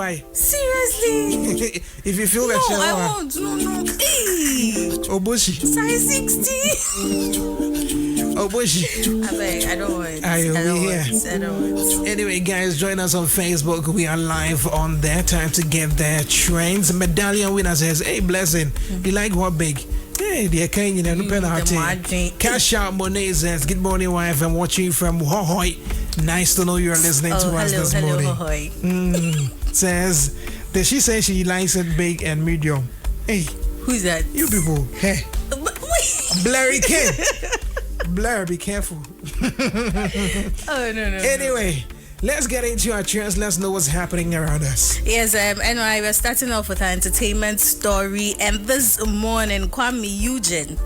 Why? Seriously? If you feel that, no, I won't. No. Hey. Oboshi. Size 60. Oboshi. I don't want. I don't want. Anyway, guys, join us on Facebook. We are live on there. Time to get there. Trends. Medallion winner says, "Hey, blessing. You like what big? Hey, the kind you know, Cash out Monet says, good morning, wife. I'm watching from Hohoi. Nice to know you're listening to us this morning. Hohoi. Says, did she say she likes it big and medium? Hey, who's that? You people. Hey, Blurry King. Blur, be careful. No. Anyway. Let's get into our trends. Let's know what's happening around us. Yes, anyway, we're starting off with our entertainment story. And this morning, Kuami Eugene.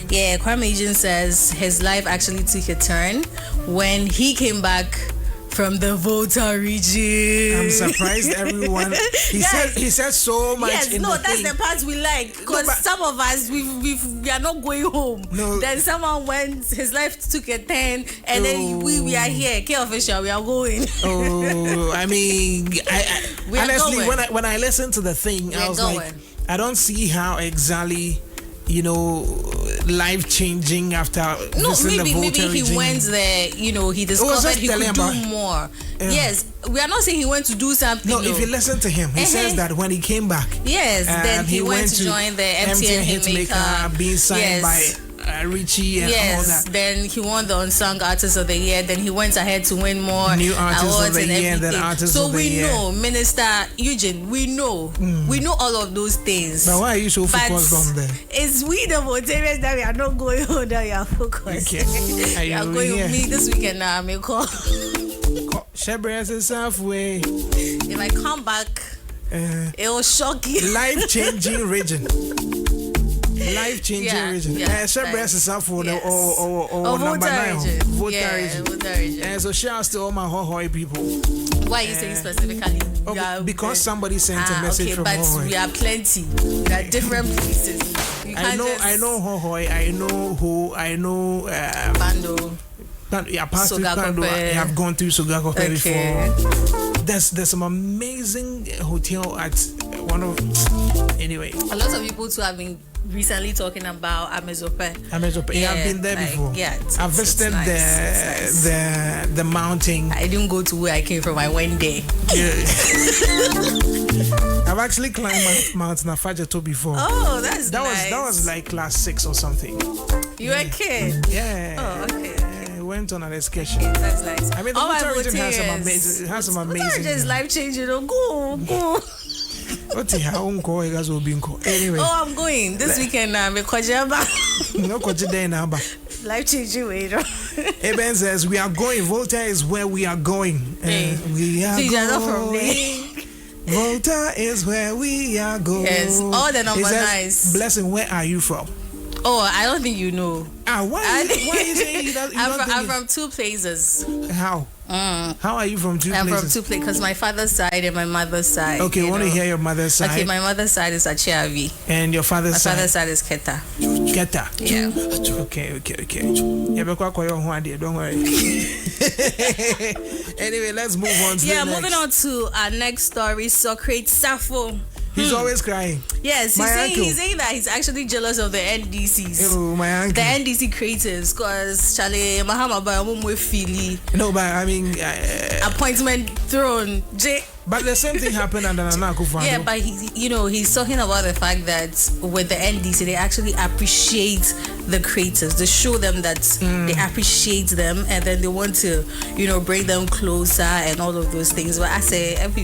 Yeah, Kuami Eugene says his life actually took a turn when he came back from the Volta region. I'm surprised everyone. He said so much. Yes, that's the part we like. Because some of us we are not going home. No. Then someone went, his life took a turn, and then we are here. K official, we are going. I mean, honestly, going. when I listened to the thing, I was like, I don't see how exactly, life-changing after visiting the Volta maybe he region. went there, he discovered he could do more. Yes, we are not saying he went to do something. No, if you listen to him, he says that when he came back, then he went to join the MTN Hitmaker, being signed by Richie and all that. Then he won the Unsung Artist of the Year. Then he went ahead to win more New Artist awards of the and Year, everything. then Artist so of the Year. we know, Minister Eugene, we know all of those things. But why are you so focused on them? It's we the Voltarians that we are not going on, that we are focused. Okay. We are going with me this weekend now. I may call. Shebrez is halfway. If I come back, it will shock you. Life-changing region. Life-changing region. Shebrez is halfway or number 9. Volta region. And so shouts to all my Hohoi people. Why are you saying specifically? Because somebody sent a message from Hohoi. But we are plenty. We are different places. I know Hohoi. I know who. I know Bando. Past Bando. I have gone through Sogakope before. There's some amazing hotel at one of. Anyway, a lot of people too have been recently talking about Amezope. Yeah, I've been there before. Yeah, I've visited the mountain. I didn't go to where I came from. I went there. I've actually climbed Mount Nafajato before. Oh, nice. That was like class 6 or something. You were a kid? Yeah. Oh, okay. Went on an excursion. Okay, that's nice. I mean, the Volta region has some amazing. Volta region is life changing. Go. Anyway. Oh, I'm going this weekend now. Life changing way. Eben says we are going. Volta is where we are going. We are going. Volta is where we are going. Yes, all the number nice. Blessing, where are you from? Oh, I don't think you know. Why are you saying that? I'm from two places. How? How are you from two places? I'm from two places because my father's side and my mother's side. Okay, I want to hear your mother's side. Okay, my mother's side is Achiavi. And your father's side? My father's side is Keta. Keta? Yeah. Okay. Don't worry. Anyway, let's move on to moving on to our next story, Socrate Sarfo. He's always crying. Yes, he's saying that he's actually jealous of the NDCs. Oh, my uncle. The NDC creators, because Charlie Mahama Bayamumwe Fili. No, but I mean... appointment thrown. But the same thing happened under Nana Akufo-Addo. Yeah, but he's talking about the fact that with the NDC, they actually appreciate the creators. They show them that they appreciate them, and then they want to, bring them closer and all of those things. But I say, if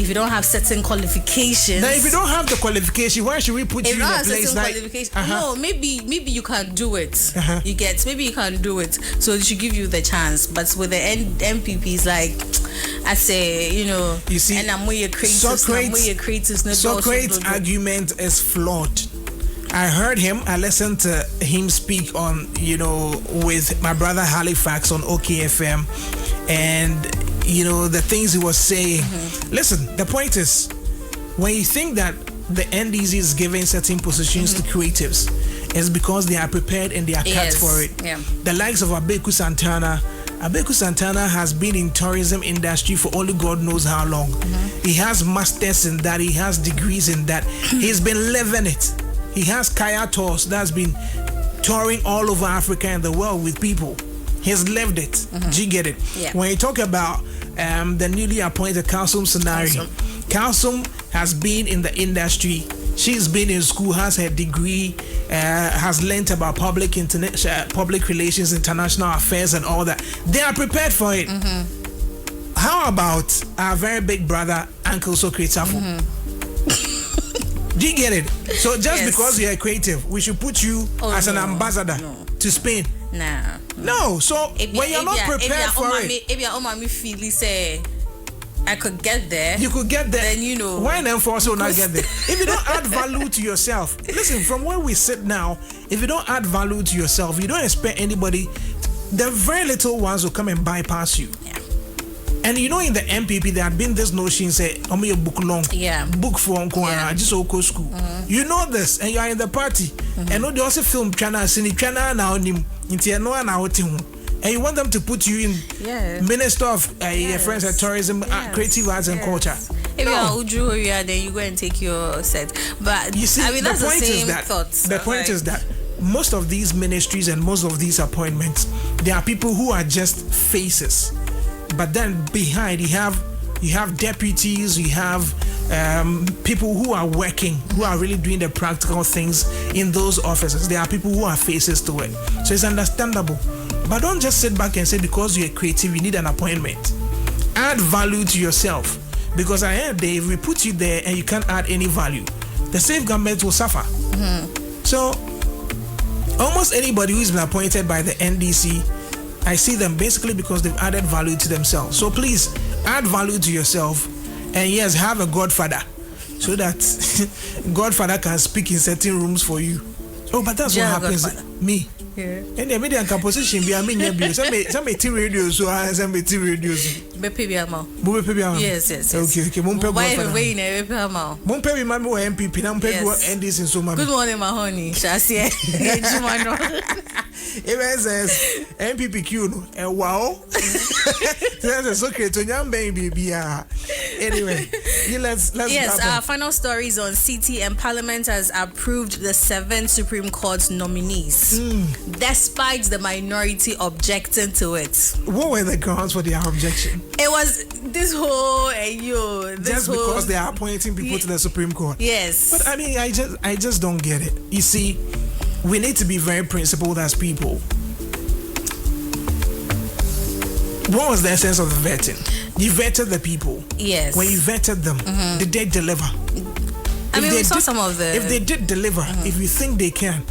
you don't have certain qualifications. Now, if you don't have the qualification, why should we put you in a place like? No, maybe you can do it. You get, maybe you can do it. So they should give you the chance. But with the MPPs, like I say, you see, and I'm more your creators. Socrates' argument is flawed. I heard him. I listened to him speak on, with my brother Halifax on OKFM, and the things he was saying. Listen, the point is, when you think that the NDC is giving certain positions to creatives, it's because they are prepared and they are cut for it. Yeah. The likes of Abeku Santana, Abeku Santana has been in tourism industry for only God knows how long. He has masters in that. He has degrees in that. He's been living it. He has Kaya Tours that's been touring all over Africa and the world with people. He's lived it. Do you get it? Yeah. When you talk about the newly appointed Kalsum scenario, Kalsum has been in the industry. She's been in school, has her degree, has learnt about public relations, international affairs, and all that. They are prepared for it. How about our very big brother, Uncle Socrate Sarfo? Do you get it? So just because you're creative, we should put you as an ambassador to Spain. Nah. No. So when you're not prepared for it, if your mommy feel say I could get there. You could get there. Then you know. Why then for us will not get there? If you don't add value to yourself, listen, from where we sit now, if you don't add value to yourself, you don't expect anybody, the very little ones will come and bypass you. Yeah. And you know, in the MPP, there had been this notion, say, I'm your book long. Yeah. Book for Uncle, just go school. You know this, and you are in the party. And no, they also film China, China now, and you want them to put you in Minister of Friends and Tourism, Creative Arts and Culture. If you are Uju, then you go and take your set. But you see, I mean, that's the point the same is that thoughts. the point is that most of these ministries and most of these appointments, there are people who are just faces, but then behind you have deputies, you have people who are working, who are really doing the practical things in those offices. There are people who are faces to it, so it's understandable. But don't just sit back and say because you're creative, you need an appointment. Add value to yourself, because at the end of the day, if we put you there and you can't add any value, the same government will suffer. So almost anybody who's been appointed by the NDC, I see them basically because they've added value to themselves. So please add value to yourself, and yes, have a godfather, so that godfather can speak in certain rooms for you. Oh, but that's what happens. Me. Yeah. And the media composition be a mean some radio so some radio. Yes. Okay. MPP now NDC in so much. Good morning, my honey. Shasia. It says MPPQ no. Wow. That's okay to young baby. Anyway, let's yes, our final stories on CT and Parliament has approved the 7 Supreme Court nominees. Despite the minority objecting to it. What were the grounds for their objection? It was this whole just because they are appointing people to the Supreme Court. Yes. But I mean, I just don't get it. You see, we need to be very principled as people. What was the essence of the vetting? You vetted the people. Yes. When you vetted them, did they deliver? I mean, we saw some of the... If they did deliver, if you think they can,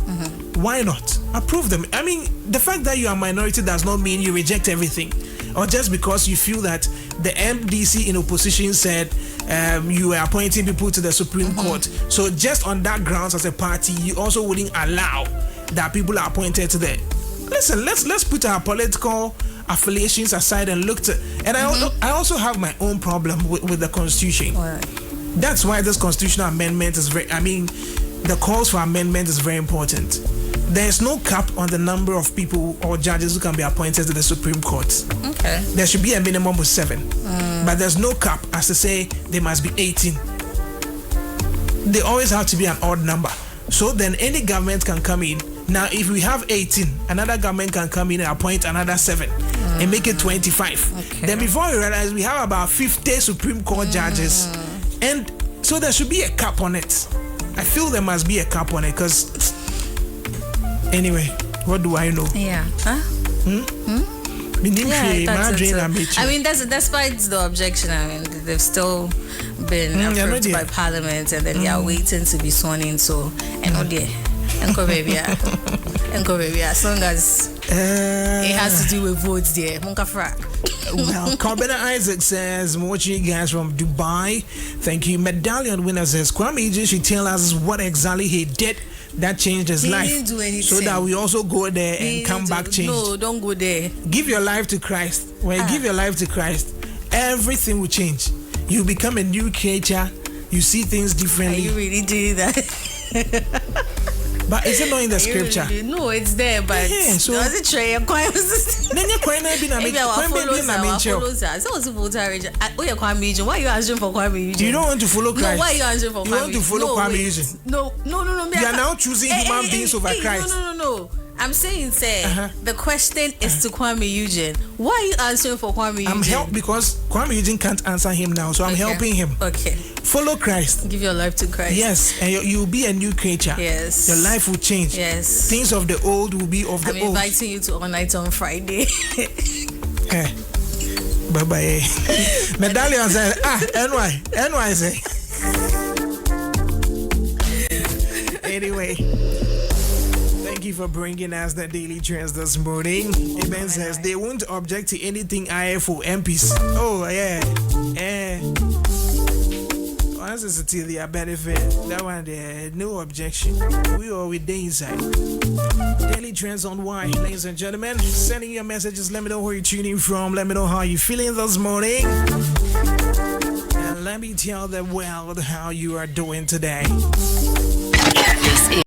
why not? Approve them. I mean, the fact that you are a minority does not mean you reject everything. Or just because you feel that the MDC in opposition said you were appointing people to the Supreme Court. So just on that grounds as a party, you also wouldn't allow that people are appointed to the... Listen, let's put our political affiliations aside and look to... And I also have my own problem with the Constitution. Right. That's why this constitutional amendment is the calls for amendment is very important. There's no cap on the number of people or judges who can be appointed to the Supreme Court. Okay. There should be a minimum of 7. But there's no cap as to say they must be 18. They always have to be an odd number. So then any government can come in. Now, if we have 18, another government can come in and appoint another 7 and make it 25. Okay. Then before you realize, we have about 50 Supreme Court judges. And so there should be a cap on it. I feel there must be a cap on it because... Anyway, what do I know? Yeah. Huh? I mean, that's despite the objection. I mean, they've still been approved by Parliament, and then they are waiting to be sworn in. So, Uncle baby, as long as it has to do with votes there. Well, Corbin Isaac says, I'm watching you guys from Dubai. Thank you. Medallion winner says, Kuami Eugene should tell us what exactly he did that changed his life. Didn't do anything. So that we also go there and come back changed. No, don't go there. Give your life to Christ. When you give your life to Christ, everything will change. You become a new creature. You see things differently. Are you really doing that? But is it not in the scripture? No, it's there, but so does it try a coin? Maybe our followers are. So what's Volta Region? Oh, you're Kuami Eugene. Why are you answering for Kuami Eugene? You don't want to follow Christ. No, why are you answering for Kuami? You want to follow Kuami Eugene. No. You are now choosing human beings over Christ. No. I'm saying, the question is to Kuami Eugene. Why are you answering for Kuami Eugene? Because Kuami Eugene can't answer him now, so I'm helping him. Okay. Follow Christ. Give your life to Christ. Yes, and you'll be a new creature. Yes. Your life will change. Yes. Things of the old will be of the old. I'm inviting you to all night on Friday. Bye-bye. Medallion said, NY say. Anyway, thank you for bringing us the daily trends this morning. Eben says they won't object to anything IFO MPs. Oh, yeah. Once it's to their benefit, that one there, no objection. We are with the inside. Daily trends on why, ladies and gentlemen. Sending your messages. Let me know where you're tuning from. Let me know how you're feeling this morning. And let me tell the world how you are doing today.